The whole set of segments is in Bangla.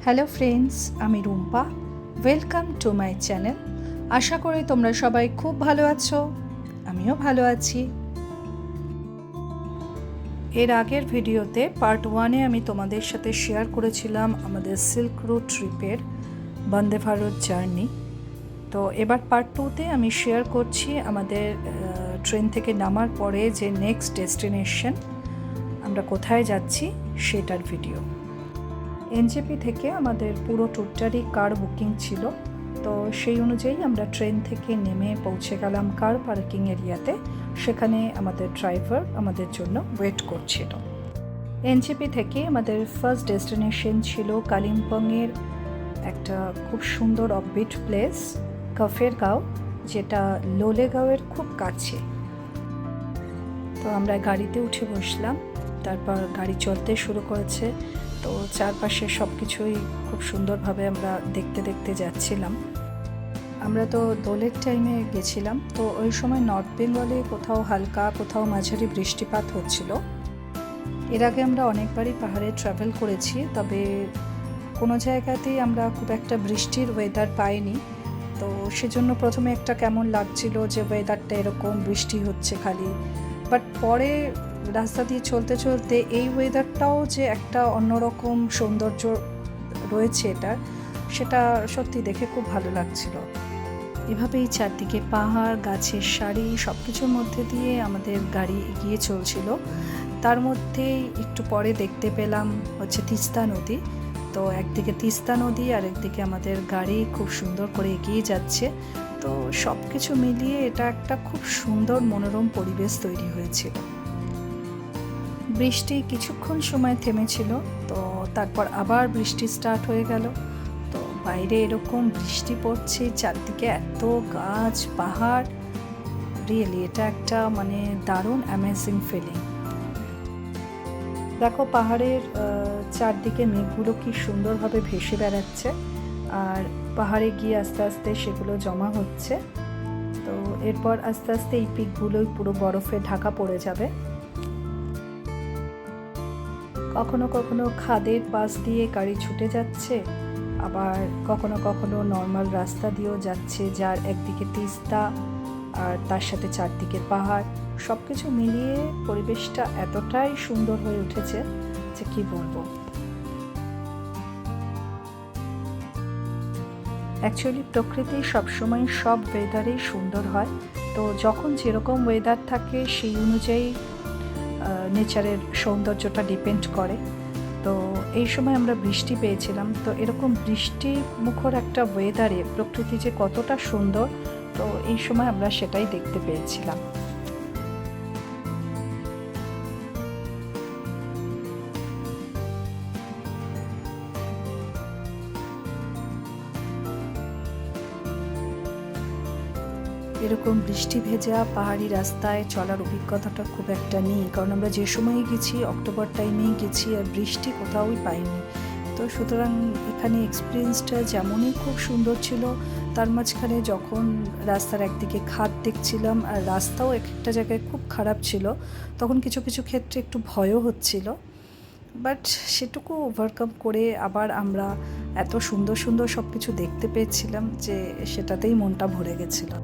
হ্যালো ফ্রেন্ডস, আমি Rumpa. Welcome to my channel. আশা করি তোমরা সবাই খুব ভালো আছো, আমিও ভালো আছি। এর আগের ভিডিওতে পার্ট 1-এ আমি তোমাদের সাথে শেয়ার করেছিলাম আমাদের সিল্ক রুট ট্রিপের বন্দে ভারত জার্নি। তো এবার পার্ট 2-তে আমি শেয়ার করছি আমাদের ট্রেন থেকে নামার পরে যে নেক্সট ডেস্টিনেশন, আমরা কোথায় যাচ্ছি সেটার ভিডিও। এনজেপি থেকে আমাদের পুরো ট্যুরটারই কার বুকিং ছিল, তো সেই অনুযায়ী আমরা ট্রেন থেকে নেমে পৌঁছে গেলাম কার পার্কিং এরিয়াতে। সেখানে আমাদের ড্রাইভার আমাদের জন্য ওয়েট করছিল। এনজেপি থেকে আমাদের ফার্স্ট ডেস্টিনেশন ছিল কালিম্পংয়ের একটা খুব সুন্দর অফবিট প্লেস কফেরগাঁও, যেটা লোলেগাঁওয়ের খুব কাছে। তো আমরা গাড়িতে উঠে বসলাম, তারপর গাড়ি চলতে শুরু করেছে। তো চারপাশে সব কিছুই খুব সুন্দরভাবে আমরা দেখতে দেখতে যাচ্ছিলাম। আমরা তো দোলের টাইমে গেছিলাম, তো ওই সময় নর্থ বেঙ্গলে কোথাও হালকা কোথাও মাঝারি বৃষ্টিপাত হচ্ছিল। এর আগে আমরা অনেকবারই পাহাড়ে ট্রাভেল করেছি, তবে কোনো জায়গাতেই আমরা খুব একটা বৃষ্টির ওয়েদার পাইনি। তো সেজন্য প্রথমে একটা কেমন লাগছিল যে ওয়েদারটা এরকম, বৃষ্টি হচ্ছে খালি। বাট পরে রাস্তা দিয়ে চলতে চলতে এই ওয়েদারটাও যে একটা অন্যরকম সৌন্দর্য রয়েছে এটার, সেটা সত্যি দেখে খুব ভালো লাগছিল। এভাবেই চারদিকে পাহাড়, গাছের সারি, সব কিছুর মধ্যে দিয়ে আমাদের গাড়ি এগিয়ে চলছিল। তার মধ্যেই একটু পরে দেখতে পেলাম হচ্ছে তিস্তা নদী। তো একদিকে তিস্তা নদী আর একদিকে আমাদের গাড়ি খুব সুন্দর করে এগিয়ে যাচ্ছে। তো সব কিছু মিলিয়ে এটা একটা খুব সুন্দর মনোরম পরিবেশ তৈরি হয়েছিল। বৃষ্টি কিছুক্ষণ সময় থেমেছিল, তো তারপর আবার বৃষ্টি স্টার্ট হয়ে গেল। তো বাইরে এরকম বৃষ্টি পড়ছে, চারদিকে এত গাছ পাহাড়, রিয়েলি এটা একটা দারুণ অ্যামেজিং ফিলিং। দেখো পাহাড়ের চারদিকে মেঘগুলো কি সুন্দরভাবে ভেসে বেড়াচ্ছে, আর পাহাড়ে গিয়ে আস্তে আস্তে সেগুলো জমা হচ্ছে। তো এরপর আস্তে আস্তে এই পিকগুলোই পুরো বরফে ঢাকা পড়ে যাবে। কখনো কখনো খাদের পাশ দিয়ে গাড়ি ছুটে যাচ্ছে, আবার কখনো কখনো নর্মাল রাস্তা দিয়েও যাচ্ছে, যার একদিকে তিস্তা আর তার সাথে চারদিকের পাহাড়। সব কিছু মিলিয়ে পরিবেশটা এতটাই সুন্দর হয়ে উঠেছে যে কি বলবো। অ্যাকচুয়ালি প্রকৃতি সবসময় সব ওয়েদারেই সুন্দর হয়। তো যখন যেরকম ওয়েদার থাকে সেই অনুযায়ী নেচারের সৌন্দর্যটা ডিপেন্ড করে। তো এই সময় আমরা বৃষ্টি পেয়েছিলাম। তো এরকম বৃষ্টি মুখর একটা ওয়েদারে প্রকৃতি যে কতটা সুন্দর, তো এই সময় আমরা সেটাই দেখতে পেয়েছিলাম। এরকম বৃষ্টি ভেজা পাহাড়ি রাস্তায় চলার অভিজ্ঞতাটা খুব একটা নেই, কারণ আমরা যে সময়ই গেছি অক্টোবর টাইমেই গেছি, আর বৃষ্টি কোথাওই পাইনি। তো সুতরাং এখানে এক্সপিরিয়েন্সটা যেমনই খুব সুন্দর ছিল, তার মাঝখানে যখন রাস্তার একদিকে খাদ দেখছিলাম আর রাস্তাও এক একটা জায়গায় খুব খারাপ ছিল, তখন কিছু কিছু ক্ষেত্রে একটু ভয়ও হচ্ছিল। বাট সেটুকু ওভারকাম করে আবার আমরা এত সুন্দর সুন্দর সব কিছু দেখতে পেয়েছিলাম যে সেটাতেই মনটা ভরে গেছিলো।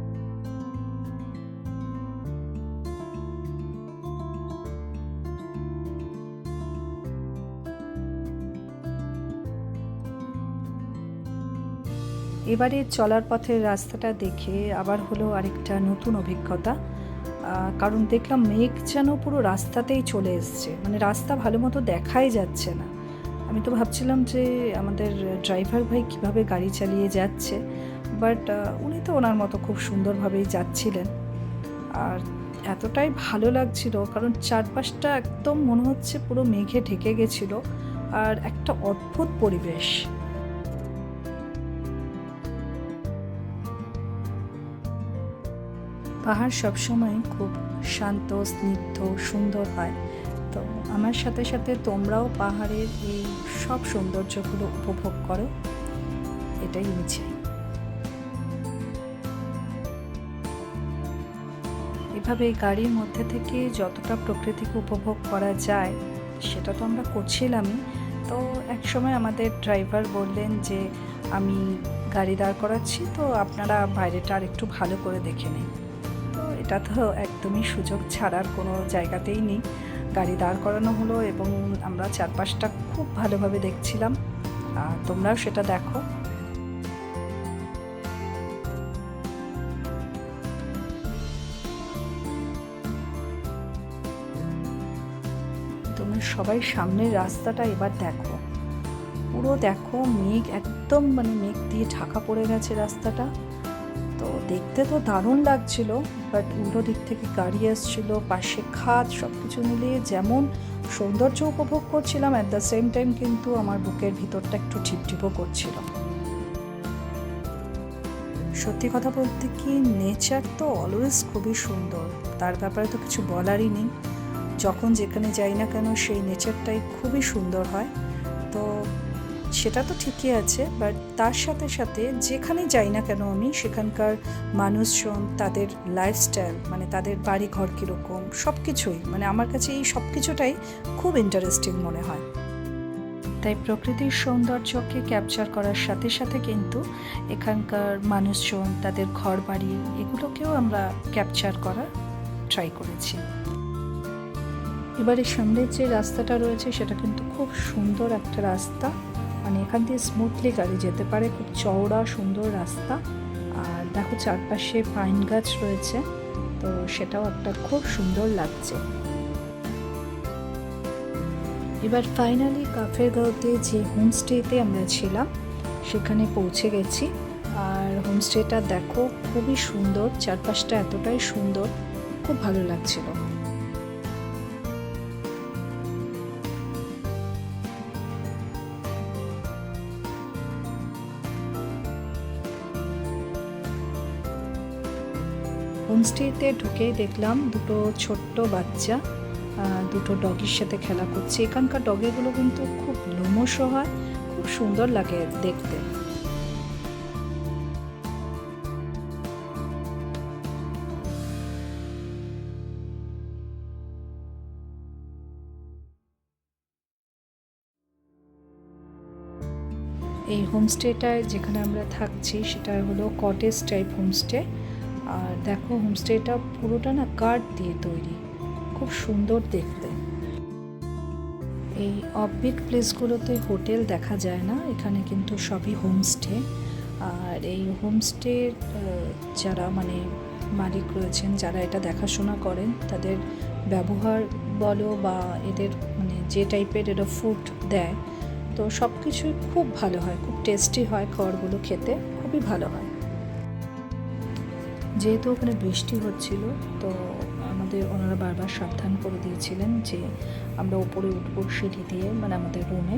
এবারে চলার পথের রাস্তাটা দেখে আবার হলো আরেকটা নতুন অভিজ্ঞতা। কারণ দেখলাম মেঘ যেন পুরো রাস্তাতেই চলে এসছে, রাস্তা ভালো মতো দেখাই যাচ্ছে না। আমি তো ভাবছিলাম যে আমাদের ড্রাইভার ভাই কিভাবে গাড়ি চালিয়ে যাচ্ছে, বাট উনি তো ওনার মতো খুব সুন্দরভাবেই যাচ্ছিলেন। আর এতটাই ভালো লাগছিল, কারণ চারপাশটা একদম মনে হচ্ছে পুরো মেঘে ঢেকে গেছিল, আর একটা অদ্ভুত পরিবেশ। পাহাড় সবসময় খুব শান্ত, স্নিগ্ধ, সুন্দর হয়। তো আমার সাথে সাথে তোমরাও পাহাড়ের এই সব সৌন্দর্যগুলো উপভোগ করো, এটাই আমি চাই। এভাবে গাড়ির মধ্যে থেকে যতটা প্রকৃতিকে উপভোগ করা যায় সেটা তো আমরা করছিলামই, তো এক সময় আমাদের ড্রাইভার বললেন যে আমি গাড়ি দাঁড় করাচ্ছি, তো আপনারা বাইরেটা আর একটু ভালো করে দেখে নিন। তো এটা তো একদমই সুযোগ ছাড়ার কোনো জায়গাতেই নেই। গাড়ি দাঁড় করানো হলো এবং আমরা চারপাশটা খুব ভালোভাবে দেখছিলাম। তোমরাও সেটা দেখো। তোমরা সবাই সামনের রাস্তাটা এবার দেখো, পুরো দেখো মেঘ, একদম মানে মেঘ দিয়ে ঢাকা পড়ে গেছে রাস্তাটা। তো দেখতে তো দারুণ লাগছিল, বাট উল্টো দিক থেকে গাড়ি আসছিল, পাশে খাদ, সব কিছু মিলিয়ে যেমন সৌন্দর্য উপভোগ করছিলাম, অ্যাট দ্য সেম টাইম কিন্তু আমার বুকের ভিতরটা একটু টিপটিপও করছিল। সত্যি কথা বলতে কি, নেচার তো অলওয়েজ খুবই সুন্দর, তার ব্যাপারে তো কিছু বলারই নেই। যখন যেখানে যাই না কেন সেই নেচারটাই খুবই সুন্দর হয়। তো সেটা তো ঠিকই আছে, বাট তার সাথে সাথে যেখানে যাই না কেন আমি, সেখানকার মানুষজন, তাদের লাইফস্টাইল, মানে তাদের বাড়ি ঘর কীরকম, সব কিছুই, মানে আমার কাছে এই সব কিছুটাই খুব ইন্টারেস্টিং মনে হয়। তাই প্রকৃতির সৌন্দর্যকে ক্যাপচার করার সাথে সাথে কিন্তু এখানকার মানুষজন, তাদের ঘর বাড়ি, এগুলোকেও আমরা ক্যাপচার করার ট্রাই করেছি। এবারে সামনের যে রাস্তাটা রয়েছে সেটা কিন্তু খুব সুন্দর একটা রাস্তা, মানে এখান দিয়ে স্মুথলি গাড়ি যেতে পারে, খুব চওড়া সুন্দর রাস্তা। আর দেখো চারপাশে পাইন গাছ রয়েছে, তো সেটাও একটা খুব সুন্দর লাগছে। এবার ফাইনালি কাফেরগাঁওতে যে হোমস্টেতে আমরা ছিলাম সেখানে পৌঁছে গেছি। আর হোমস্টেটা দেখো খুবই সুন্দর, চারপাশটা এতটাই সুন্দর, খুব ভালো লাগছিল। হোমস্টেতে ঢুকেই দেখলাম দুটো ছোট্ট বাচ্চা দুটো ডগির সাথে খেলা করছে। এখানকার ডগিগুলো কিন্তু খুব লোমশ হয়, খুব সুন্দর লাগে দেখতে। এই হোমস্টেটায় যেখানে আমরা থাকছি সেটা হলো কটেজ টাইপ হোমস্টে। আর দেখো হোমস্টেটা পুরোটা না কাঠ দিয়ে তৈরি, খুব সুন্দর দেখতে। এই অফবিট প্লেসগুলোতে হোটেল দেখা যায় না, এখানে কিন্তু সবই হোমস্টে। আর এই হোমস্টে যারা মানে মালিক রয়েছেন, যারা এটা দেখাশোনা করেন, তাদের ব্যবহার বলো বা এদের মানে যে টাইপের এরা ফুড দেয়, তো সব কিছুই খুব ভালো হয়, খুব টেস্টি হয়, খাবারগুলো খেতে খুবই ভালো হয়। যেহেতু ওখানে বৃষ্টি হচ্ছিল, তো আমাদের ওনারা বারবার সাবধান করে দিয়েছিলেন যে আমরা উপরে উঠবো সিঁড়ি দিয়ে, মানে আমাদের রুমে,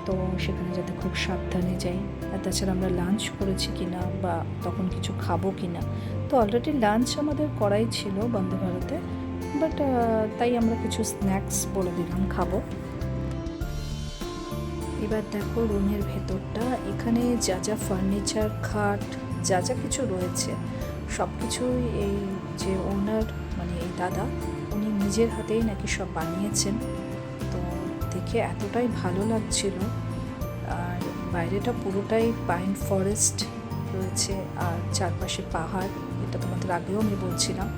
তো সেখানে যাতে খুব সাবধানে যাই। আর তাছাড়া আমরা লাঞ্চ করেছি কিনা বা তখন কিছু খাবো কিনা, তো অলরেডি লাঞ্চ আমাদের করাই ছিল বন্দে ভারতে, বাট তাই আমরা কিছু স্ন্যাক্স বলে দিলাম খাবো। এবার দেখো রুমের ভেতরটা, এখানে যা যা ফার্নিচার, খাট, যা যা কিছু রয়েছে সব কিছুই এই যে ওনার মানে এই দাদা, উনি নিজের হাতেই নাকি সব বানিয়েছেন। তো দেখে এতটাই ভালো লাগছিল। আর বাইরেটা পুরোটাই পাইন ফরেস্ট রয়েছে, আর চারপাশে পাহাড়, এটা তোমাদের আগেও আমি বলছিলাম।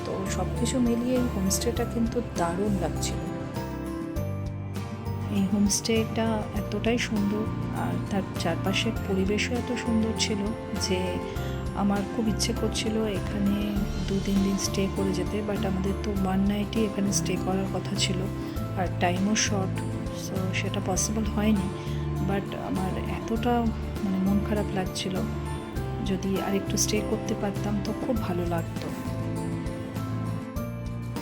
তো সব কিছু মিলিয়ে এই হোমস্টেটা কিন্তু দারুণ লাগছিল। এই হোমস্টেটা এতটাই সুন্দর আর তার চারপাশের পরিবেশও এত সুন্দর ছিল যে আমার খুব ইচ্ছে করছিল এখানে 2-3 দিন স্টে করে যেতে, বাট আমাদের তো 1 নাইটই এখানে স্টে করার কথা ছিল, আর টাইমও শর্ট, সো সেটা পসিবল হয়নি। বাট আমার এতটা মানে মন খারাপ লাগছিল, যদি আরেকটু স্টে করতে পারতাম তো খুব ভালো লাগতো।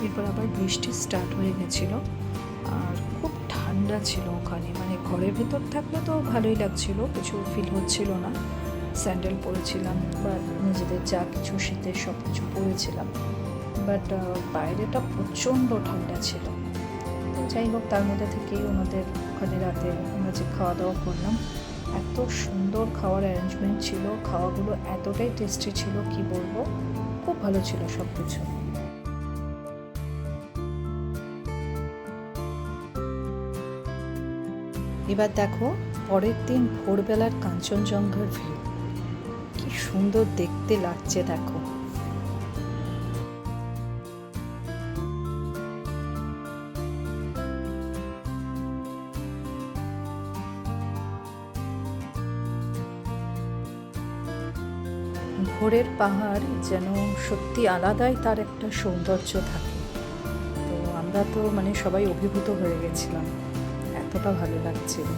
এরপর আবার বৃষ্টি স্টার্ট হয়ে গেছিলো, আর খুব ঠান্ডা ছিল ওখানে, মানে ঘরের ভেতর থাকলে তো ভালোই লাগছিল, কিছু ফিল হচ্ছিল না। স্যান্ডেল পরেছিলাম বা নিজেদের যা কিছু শীতের সব কিছু পরেছিলাম, বাট বাইরেটা প্রচণ্ড ঠান্ডা ছিল। তো যাই হোক, তার মধ্যে থেকেই ওনাদের ওখানে রাতে আমরা যে খাওয়া দাওয়া করলাম, এত সুন্দর খাওয়ার অ্যারেঞ্জমেন্ট ছিল, খাওয়াগুলো এতটাই টেস্টি ছিল কি বলবো, খুব ভালো ছিল সব কিছু। এবার দেখো পরের দিন ভোরবেলার কাঞ্চনজঙ্ঘার ভিউ, কি সুন্দর দেখতে লাগছে দেখো। ভোরের পাহাড় যেন সত্যি আলাদাই তার একটা সৌন্দর্য থাকে। তো আমরা তো মানে সবাই অভিভূত হয়ে গেছিলাম, এতটা ভালো লাগছিল।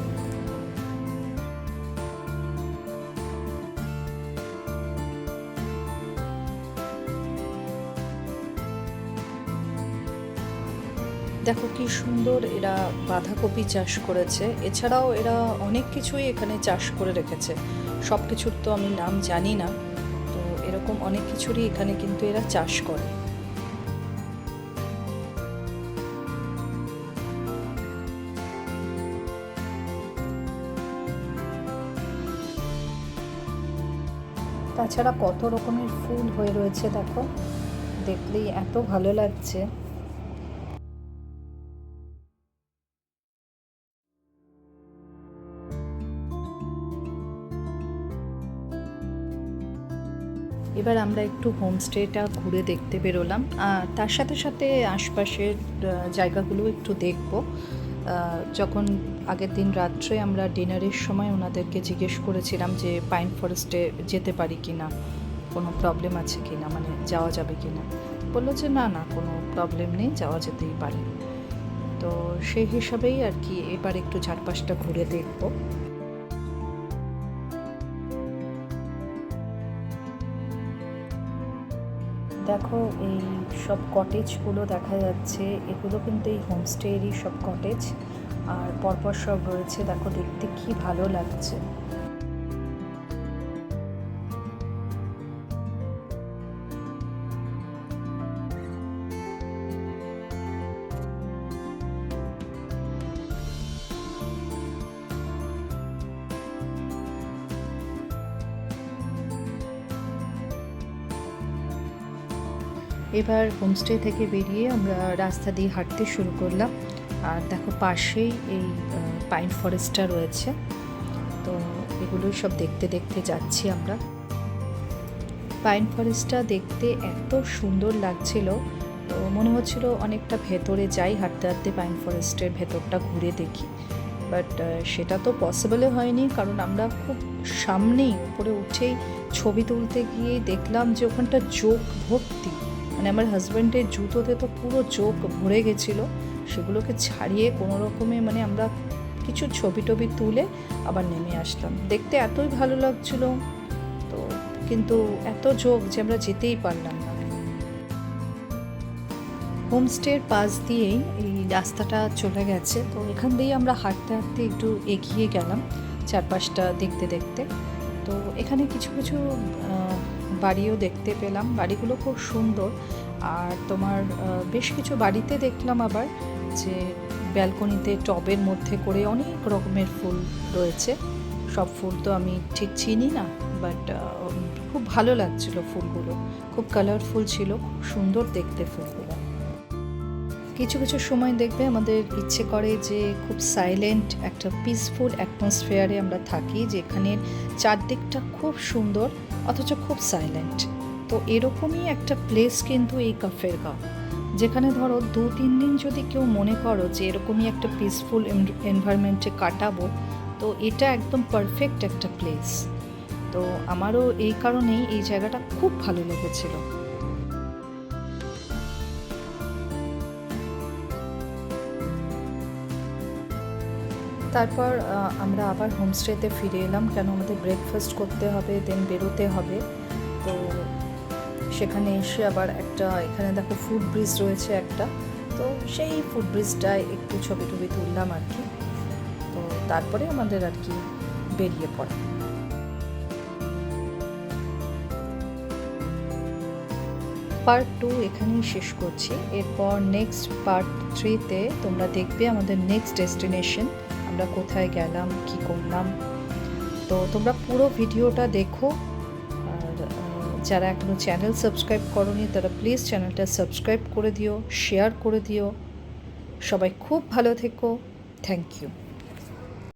দেখো কি সুন্দর এরা বাঁধাকপি চাষ করেছে, এছাড়াও এরা অনেক কিছুই এখানে চাষ করে রেখেছে। সব কিছুর তো আমি নাম জানি না, তো এরকম অনেক কিছুরই এখানে কিন্তু এরা চাষ করে। তাছাড়া কত রকমের ফুল হয়ে রয়েছে দেখো, দেখলেই এত ভালো লাগছে। এবার আমরা একটু হোমস্টেটা ঘুরে দেখতে বেরোলাম, আর তার সাথে সাথে আশপাশের জায়গাগুলো একটু দেখব। যখন আগের দিন রাত্রে আমরা ডিনারের সময় ওনাদেরকে জিজ্ঞেস করেছিলাম যে পাইন ফরেস্টে যেতে পারি কি না, কোনো প্রবলেম আছে কি না, মানে যাওয়া যাবে কি না। বললো যে না না, কোনো প্রবলেম নেই, যাওয়া যেতেই পারে। তো সেই হিসাবেই আর কি এবার একটু চারপাশটা ঘুরে দেখবো। দেখো এই সব কটেজগুলো দেখা যাচ্ছে, এগুলো কিন্তু এই হোমস্টেরই সব কটেজ, আর পরপর সব রয়েছে। দেখো দেখতে কি ভালো লাগছে। এবার হোমস্টে থেকে বেরিয়ে আমরা রাস্তা দিয়ে হাঁটতে শুরু করলাম, আর দেখো পাশেই এই পাইন ফরেস্টটা রয়েছে। তো এগুলোই সব দেখতে দেখতে যাচ্ছি আমরা। পাইন ফরেস্টটা দেখতে এত সুন্দর লাগছিল, তো মনে হচ্ছিল অনেকটা ভেতরে যাই, হাঁটতে হাঁটতে পাইন ফরেস্টের ভেতরটা ঘুরে দেখি। বাট সেটা তো পসিবলই হয়নি, কারণ আমরা খুব সামনেই উপরে উঠেই ছবি তুলতে গিয়ে দেখলাম যে ওখানটা জোক ভর্তি, মানে আমার হাজব্যান্ডের জুতোতে তো পুরো জোক ভরে গেছিলো। সেগুলোকে ছাড়িয়ে কোনো রকমে মানে আমরা কিছু ছবি টবি তুলে আবার নেমে আসলাম। দেখতে এতই ভালো লাগছিলো, তো কিন্তু এত জোক যে আমরা যেতেই পারলাম না। হোমস্টের পাশ দিয়েই এই রাস্তাটা চলে গেছে, তো এখান দিয়েই আমরা হাঁটতে হাঁটতে একটু এগিয়ে গেলাম চারপাশটা দেখতে দেখতে। তো এখানে কিছু কিছু বাড়িও দেখতে পেলাম, বাড়িগুলো খুব সুন্দর। আর তোমার বেশ কিছু বাড়িতে দেখলাম আবার যে ব্যালকনিতে টবের মধ্যে করে অনেক রকমের ফুল রয়েছে। সব ফুল তো আমি ঠিক চিনি না, বাট খুব ভালো লাগছিল ফুলগুলো, খুব কালারফুল ছিল, খুব সুন্দর দেখতে ফুলগুলো। কিছু কিছু সময় দেখবে আমাদের ইচ্ছে করে যে খুব সাইলেন্ট একটা পিসফুল অ্যাটমসফিয়ারে আমরা থাকি, যেখানে চারদিকটা খুব সুন্দর অথচ খুব সাইলেন্ট। তো এরকমই একটা প্লেস কিন্তু এই কাফেরগাঁও, যেখানে ধরো 2-3 দিন যদি কেউ মনে করো যে এরকমই একটা পিসফুল এনভায়রনমেন্টে কাটাবো, তো এটা একদম পারফেক্ট একটা প্লেস। তো আমারও এই কারণেই এই জায়গাটা খুব ভালো লেগেছিল। তারপর আমরা আবার হোমস্টেতে ফিরে এলাম, কেন আমাদের ব্রেকফাস্ট করতে হবে, দেন বেরোতে হবে। তো সেখানে এসে আবার একটা, এখানে দেখো ফুড ব্রিজ রয়েছে একটা, তো সেই ফুড ব্রিজটায় একটু ছবি টবি তুললাম আর কি। তো তারপরে আমাদের আর কি বেরিয়ে পড়া। পার্ট 2 এখানেই শেষ করছি। এরপর নেক্সট পার্ট 3-তে তোমরা দেখবে আমাদের নেক্সট ডেস্টিনেশন, আমরা কোথায় গেলাম, কি করলাম। তো তোমরা পুরো ভিডিওটা দেখো, আর যারা এখনও চ্যানেল সাবস্ক্রাইব করোনি তারা প্লিজ চ্যানেলটা সাবস্ক্রাইব করে দিও, শেয়ার করে দিও। সবাই খুব ভালো থেকো, থ্যাংক ইউ।